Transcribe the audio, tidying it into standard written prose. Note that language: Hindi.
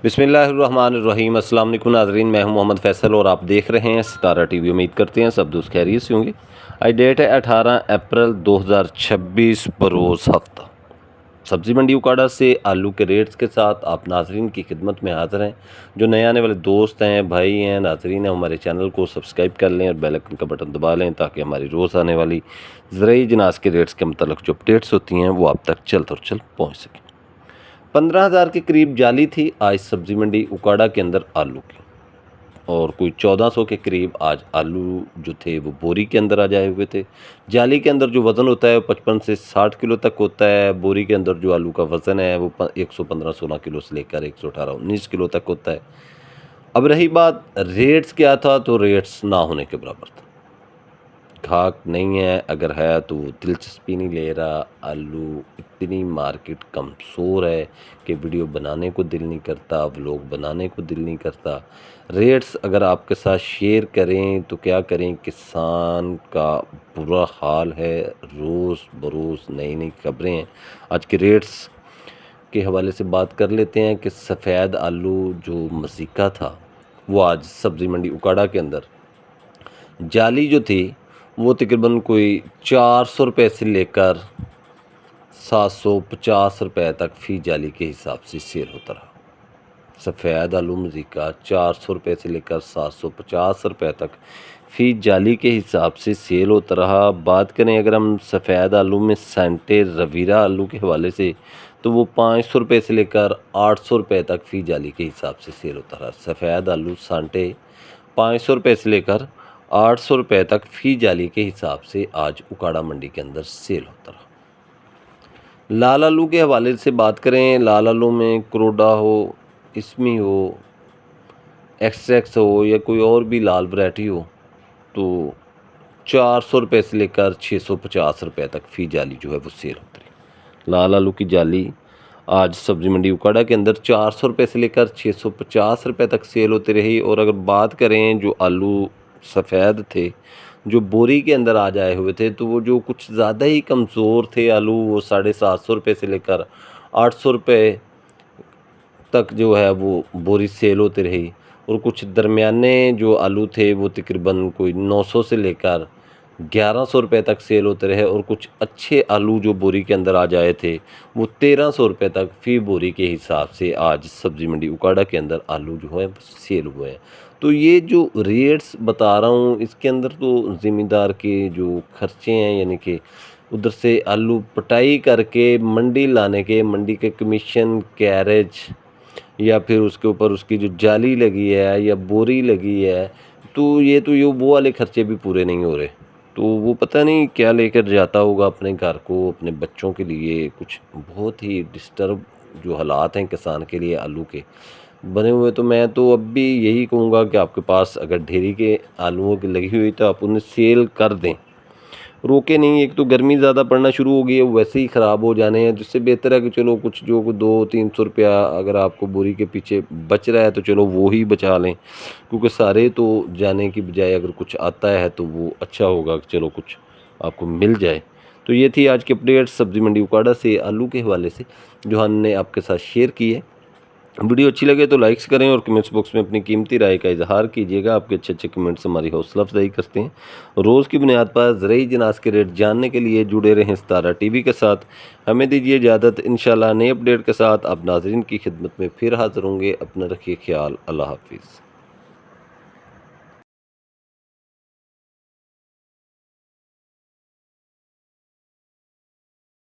बिस्मिल्लाहिर्रहमानिर्रहीम। अस्सलाम वालेकुम नाज़रीन, मैं हूं मोहम्मद फ़ैसल और आप देख रहे हैं सितारा टीवी। उम्मीद करते हैं सब दोस्त खैरियत से होंगे। आज डेट है 18 अप्रैल 2026 बरोज़ हफ्ता। सब्ज़ी मंडी उकाड़ा से आलू के रेट्स के साथ आप नाज़रीन की खिदमत में हाज़िर हैं। जो नए आने वाले दोस्त हैं, भाई हैं, नाज़रीन हैं, हमारे चैनल को सब्सक्राइब कर लें और बेल आइकन का बटन दबा लें ताकि हमारी रोज़ आने वाली ज़रूरी जिनास के रेट्स के मतलब जो अपडेट्स होती हैं वो आप तक जल्द और जल्द पहुँच सकें। 15,000 के करीब जाली थी आज सब्ज़ी मंडी उकाड़ा के अंदर आलू की, और कोई 1400 के करीब आज आलू जो थे वो बोरी के अंदर आ जाए हुए थे। जाली के अंदर जो वज़न होता है वो 55 से 60 किलो तक होता है। बोरी के अंदर जो आलू का वज़न है वो 115-16 किलो से लेकर 118-19 किलो तक होता है। अब रही बात रेट्स क्या था, तो रेट्स ना होने के बराबर था। खाक नहीं है, अगर है तो वो दिलचस्पी नहीं ले रहा। आलू इतनी मार्केट कमज़ोर है कि वीडियो बनाने को दिल नहीं करता, व्लॉग बनाने को दिल नहीं करता। रेट्स अगर आपके साथ शेयर करें तो क्या करें, किसान का बुरा हाल है। रोज़ बरोज़ नई नई खबरें हैं। आज के रेट्स के हवाले से बात कर लेते हैं कि सफ़ेद आलू जो मसीका था वो आज सब्ज़ी मंडी उकाड़ा के अंदर जाली जो थी वो तकरीबन कोई 400 रुपये से लेकर 750 रुपये तक फ़ी जाली के हिसाब से सेल होता रहा। सफ़ेद आलू मजीका 400 रुपये से लेकर 750 रुपये तक फ़ी जाली के हिसाब से सेल होता रहा। बात करें अगर हम सफ़ेद आलू में सेंटे रवीरा आलू के हवाले से, तो वो 500 रुपये से लेकर 800 रुपये तक फ़ी जाली के हिसाब से सेल होता रहा। सफ़ेद आलू सांटे 500 रुपये से लेकर 800 रुपये तक फ़ी जाली के हिसाब से आज उकाड़ा मंडी के अंदर सेल होता रहा। लाल आलू के हवाले से बात करें, लाल आलू में करोडा हो, इसमी हो, एक्सट्रैक्स हो या कोई और भी लाल वैरायटी हो, तो 400 रुपये से लेकर 650 रुपये तक फ़ी जाली जो है वो सेल होती रही। लाल आलू की जाली आज सब्ज़ी मंडी उकाड़ा के अंदर 400 रुपये से लेकर 650 रुपये तक सेल होती रही। और अगर बात करें जो आलू सफ़ेद थे जो बोरी के अंदर आ जाए हुए थे, तो वो जो कुछ ज़्यादा ही कमज़ोर थे आलू, वो 750 रुपये से लेकर 800 रुपये तक जो है वो बोरी सेल होती रही। और कुछ दरमियाने जो आलू थे वो तकरीबन कोई 900 से लेकर 1100 रुपये तक सेल होते रहे। और कुछ अच्छे आलू जो बोरी के अंदर आ जाए थे वो 1300 रुपये तक फ़ी बोरी के हिसाब से आज सब्ज़ी मंडी उकाड़ा के अंदर आलू जो है सेल हुए हैं। तो ये जो रेट्स बता रहा हूँ इसके अंदर तो ज़िम्मेदार के जो खर्चे हैं, यानी कि उधर से आलू पटाई करके मंडी लाने के, मंडी के कमीशन, कैरेज या फिर उसके ऊपर उसकी जो जाली लगी है या बोरी लगी है, तो ये वो वाले खर्चे भी पूरे नहीं हो रहे। तो वो पता नहीं क्या लेकर जाता होगा अपने घर को, अपने बच्चों के लिए। कुछ बहुत ही डिस्टर्ब जो हालात हैं किसान के लिए आलू के बने हुए। तो मैं तो अब भी यही कहूँगा कि आपके पास अगर ढेरी के आलूओं की लगी हुई तो आप उन्हें सेल कर दें, रोके नहीं। एक तो गर्मी ज़्यादा पड़ना शुरू हो गई है, वैसे ही ख़राब हो जाने हैं, जिससे बेहतर है कि चलो कुछ जो 200-300 रुपया अगर आपको बोरी के पीछे बच रहा है तो चलो वो ही बचा लें, क्योंकि सारे तो जाने की बजाय अगर कुछ आता है तो वो अच्छा होगा कि चलो कुछ आपको मिल जाए। तो ये थी आज की अपडेट सब्ज़ी मंडी उकाड़ा से आलू के हवाले से जो हमने आपके साथ शेयर की है। वीडियो अच्छी लगे तो लाइक्स करें और कमेंट्स बॉक्स में अपनी कीमती राय का इजहार कीजिएगा। आपके अच्छे अच्छे कमेंट्स हमारी हौसला अफजाई करते हैं। रोज़ की बुनियाद पर ज़रूरी जिनास के रेट जानने के लिए जुड़े रहें सितारा टीवी के साथ। हमें दीजिए इजाज़त, इंशाल्लाह नई अपडेट के साथ आप नाज़रीन की खिदमत में फिर हाज़िर होंगे। अपना रखिए ख्याल। अल्लाह हाफिज़।